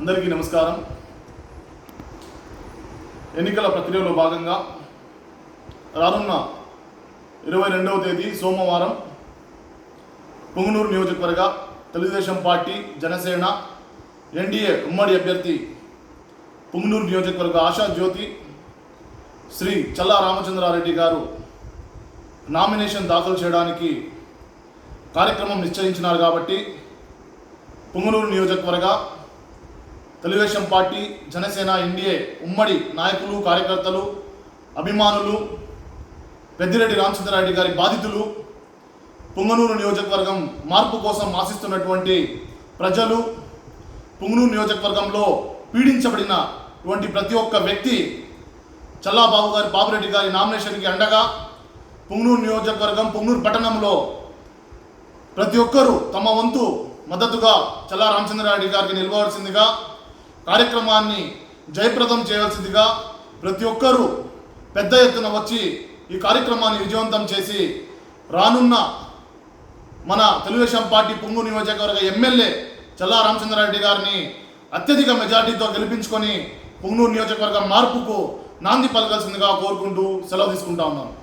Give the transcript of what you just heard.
అందరికీ నమస్కారం. ఎన్నికల ప్రక్రియలో భాగంగా రానున్న 22వ తేదీ సోమవారం పుంగనూరు నియోజకవర్గ తెలుగుదేశం పార్టీ జనసేన ఎన్డీఏ ఉమ్మడి అభ్యర్థి పుంగనూరు నియోజకవర్గ ఆశా జ్యోతి శ్రీ చల్లా రామచంద్రారెడ్డి గారు నామినేషన్ దాఖలు చేయడానికి కార్యక్రమం నిశ్చయించినారు. కాబట్టి పుంగనూరు నియోజకవర్గ తెలుగుదేశం పార్టీ జనసేన ఎన్డీఏ ఉమ్మడి నాయకులు, కార్యకర్తలు, అభిమానులు, పెద్దిరెడ్డి రామచంద్రారెడ్డి గారి బాధితులు, పుంగనూరు నియోజకవర్గం మార్పు కోసం ఆశిస్తున్నటువంటి ప్రజలు, పుంగనూరు నియోజకవర్గంలో పీడించబడినటువంటి ప్రతి ఒక్క వ్యక్తి చల్లా బాబురెడ్డి గారి నామినేషన్కి అండగా పుంగనూరు నియోజకవర్గం, పుంగనూరు పట్టణంలో ప్రతి ఒక్కరూ తమ వంతు మద్దతుగా చల్లా రామచంద్రారెడ్డి గారికి నిలవవలసిందిగా, కార్యక్రమాన్ని జయప్రదం చేయవలసిందిగా ప్రతి ఒక్కరూ పెద్ద ఎత్తున వచ్చి ఈ కార్యక్రమాన్ని విజయవంతం చేసి రానున్న మన తెలుగుదేశం పార్టీ పుంగనూరు నియోజకవర్గ ఎమ్మెల్యే చల్లా రామచంద్రారెడ్డి గారిని అత్యధిక మెజార్టీతో గెలిపించుకొని పుంగనూరు నియోజకవర్గ మార్పుకు నాంది పలకాల్సిందిగా కోరుకుంటూ సెలవు తీసుకుంటా ఉన్నాను.